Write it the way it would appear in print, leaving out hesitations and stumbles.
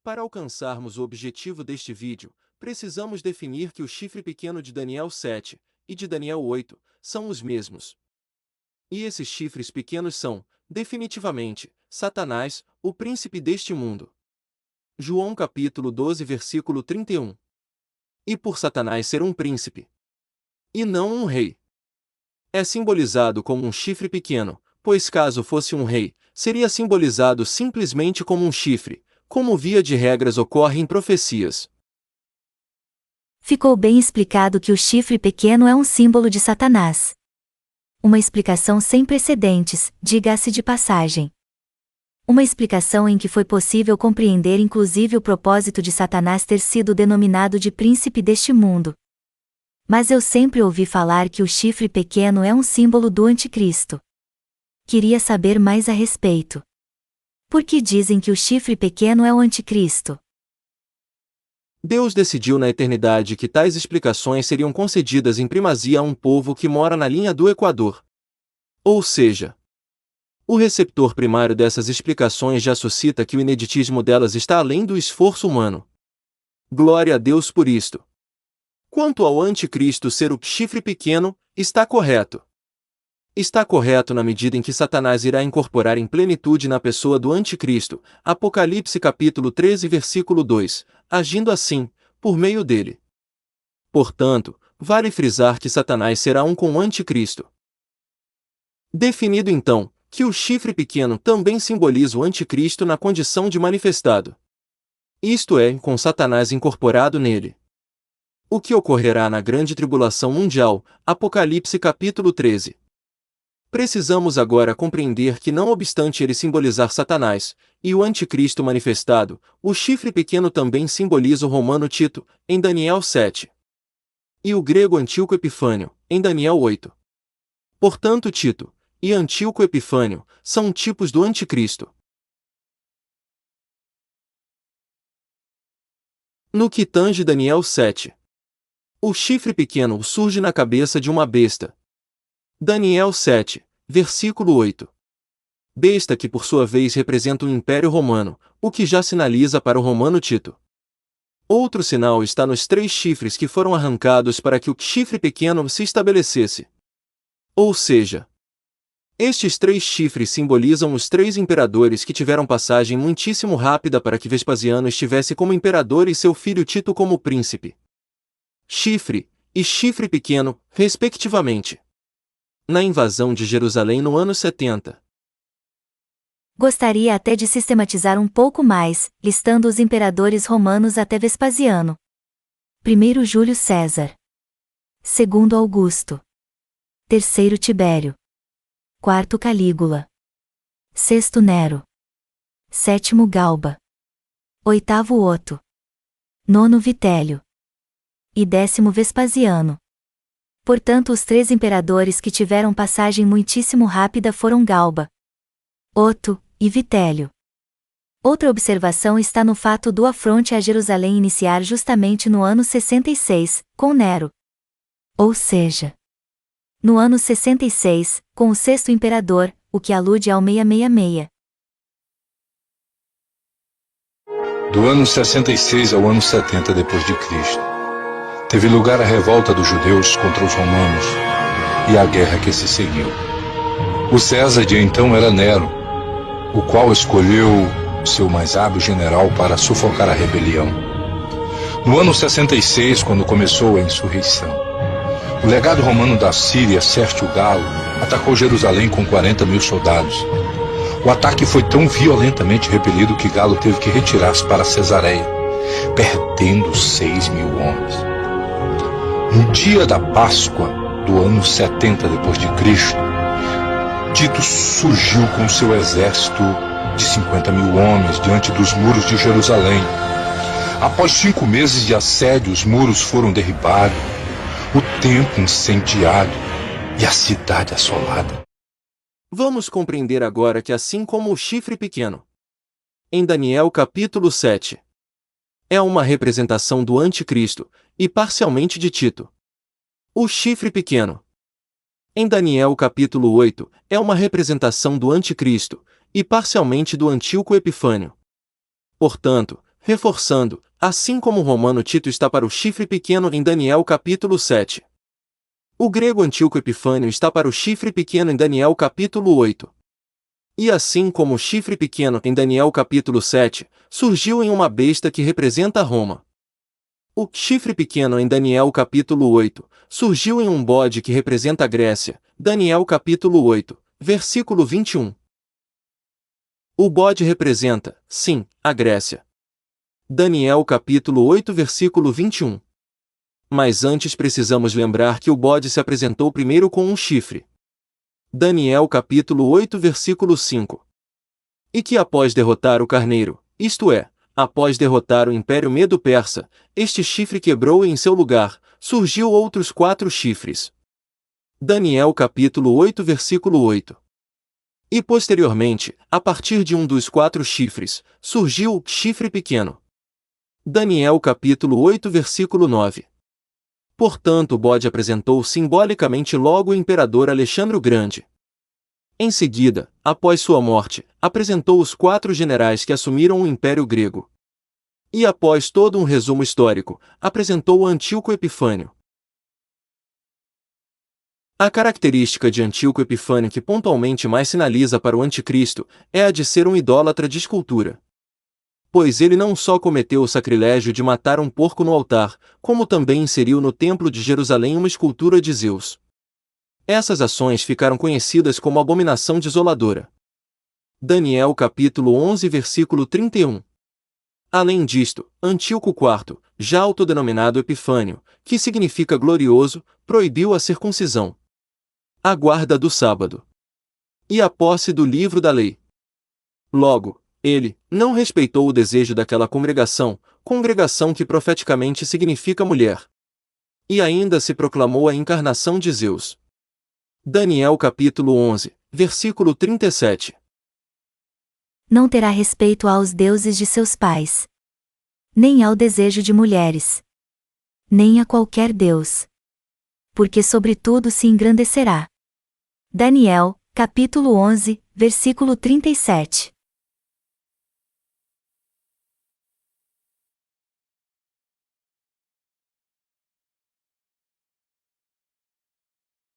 Para alcançarmos o objetivo deste vídeo, precisamos definir que o chifre pequeno de Daniel 7 e de Daniel 8 são os mesmos. E esses chifres pequenos são, definitivamente, Satanás, o príncipe deste mundo. João capítulo 12 versículo 31. E por Satanás ser um príncipe, e não um rei, é simbolizado como um chifre pequeno, pois caso fosse um rei, seria simbolizado simplesmente como um chifre, como via de regras ocorre em profecias. Ficou bem explicado que o chifre pequeno é um símbolo de Satanás. Uma explicação sem precedentes, diga-se de passagem. Uma explicação em que foi possível compreender inclusive o propósito de Satanás ter sido denominado de príncipe deste mundo. Mas eu sempre ouvi falar que o chifre pequeno é um símbolo do anticristo. Queria saber mais a respeito. Por que dizem que o chifre pequeno é o anticristo? Deus decidiu na eternidade que tais explicações seriam concedidas em primazia a um povo que mora na linha do Equador. Ou seja, o receptor primário dessas explicações já suscita que o ineditismo delas está além do esforço humano. Glória a Deus por isto. Quanto ao anticristo ser o chifre pequeno, está correto. Está correto na medida em que Satanás irá incorporar em plenitude na pessoa do anticristo, Apocalipse capítulo 13 versículo 2, agindo assim, por meio dele. Portanto, vale frisar que Satanás será um com o anticristo. Definido então, que o chifre pequeno também simboliza o anticristo na condição de manifestado. Isto é, com Satanás incorporado nele. O que ocorrerá na grande tribulação mundial, Apocalipse capítulo 13. Precisamos agora compreender que não obstante ele simbolizar Satanás, e o anticristo manifestado, o chifre pequeno também simboliza o romano Tito, em Daniel 7. E o grego Antíoco Epifânio, em Daniel 8. Portanto Tito e Antíoco Epifânio são tipos do anticristo. No que tange Daniel 7. O chifre pequeno surge na cabeça de uma besta. Daniel 7, versículo 8. Besta que por sua vez representa o Império Romano, o que já sinaliza para o romano Tito. Outro sinal está nos 3 chifres que foram arrancados para que o chifre pequeno se estabelecesse. Ou seja, estes 3 chifres simbolizam os 3 imperadores que tiveram passagem muitíssimo rápida para que Vespasiano estivesse como imperador e seu filho Tito como príncipe. Chifre e chifre pequeno, respectivamente. Na invasão de Jerusalém no ano 70. Gostaria até de sistematizar um pouco mais, listando os imperadores romanos até Vespasiano. 1º Júlio César. 2º Augusto. 3º Tibério. 4º Calígula. 6º Nero. 7º Galba. 8º Otto. 9º Vitélio. E 10º Vespasiano. Portanto, os 3 imperadores que tiveram passagem muitíssimo rápida foram Galba, Otto e Vitélio. Outra observação está no fato do afronte a Jerusalém iniciar justamente no ano 66, com Nero. Ou seja, no ano 66, com o 6º imperador, o que alude ao 666. Do ano 66 ao ano 70 depois de Cristo, teve lugar a revolta dos judeus contra os romanos e a guerra que se seguiu. O César de então era Nero, o qual escolheu seu mais hábil general para sufocar a rebelião. No ano 66, quando começou a insurreição, o legado romano da Síria, Sérgio Galo, atacou Jerusalém com 40.000 soldados. O ataque foi tão violentamente repelido que Galo teve que retirar-se para Cesareia, perdendo 6.000 homens. No dia da Páscoa do ano 70 depois de Cristo, Tito surgiu com seu exército de 50.000 homens diante dos muros de Jerusalém. Após 5 meses de assédio, os muros foram derribados, o templo incendiado e a cidade assolada. Vamos compreender agora que assim como o chifre pequeno, em Daniel capítulo 7, é uma representação do anticristo, e parcialmente de Tito. O chifre pequeno, em Daniel capítulo 8, é uma representação do anticristo, e parcialmente do Antíoco Epifânio. Portanto, reforçando, assim como o romano Tito está para o chifre pequeno em Daniel capítulo 7. O grego Antíoco Epifânio está para o chifre pequeno em Daniel capítulo 8. E assim como o chifre pequeno em Daniel capítulo 7, surgiu em uma besta que representa Roma. O chifre pequeno em Daniel capítulo 8, surgiu em um bode que representa a Grécia, Daniel capítulo 8, versículo 21. O bode representa, sim, a Grécia. Daniel capítulo 8 versículo 21. Mas antes precisamos lembrar que o bode se apresentou primeiro com um chifre. Daniel capítulo 8 versículo 5. E que após derrotar o carneiro, isto é, após derrotar o Império Medo-Persa, este chifre quebrou e em seu lugar, surgiu outros 4 chifres. Daniel capítulo 8 versículo 8. E posteriormente, a partir de um dos 4 chifres, surgiu o chifre pequeno. Daniel capítulo 8 versículo 9. Portanto, o bode apresentou simbolicamente logo o imperador Alexandre o Grande. Em seguida, após sua morte, apresentou os 4 generais que assumiram o Império Grego. E após todo um resumo histórico, apresentou Antíoco Epifânio. A característica de Antíoco Epifânio que pontualmente mais sinaliza para o anticristo é a de ser um idólatra de escultura. Pois ele não só cometeu o sacrilégio de matar um porco no altar, como também inseriu no templo de Jerusalém uma escultura de Zeus. Essas ações ficaram conhecidas como abominação desoladora. Daniel capítulo 11 versículo 31. Além disto, Antíoco IV, já autodenominado Epifânio, que significa glorioso, proibiu a circuncisão, a guarda do sábado e a posse do livro da lei. Logo, ele não respeitou o desejo daquela congregação que profeticamente significa mulher. E ainda se proclamou a encarnação de Zeus. Daniel capítulo 11, versículo 37. Não terá respeito aos deuses de seus pais, nem ao desejo de mulheres, nem a qualquer deus, porque sobre tudo se engrandecerá. Daniel, capítulo 11, versículo 37.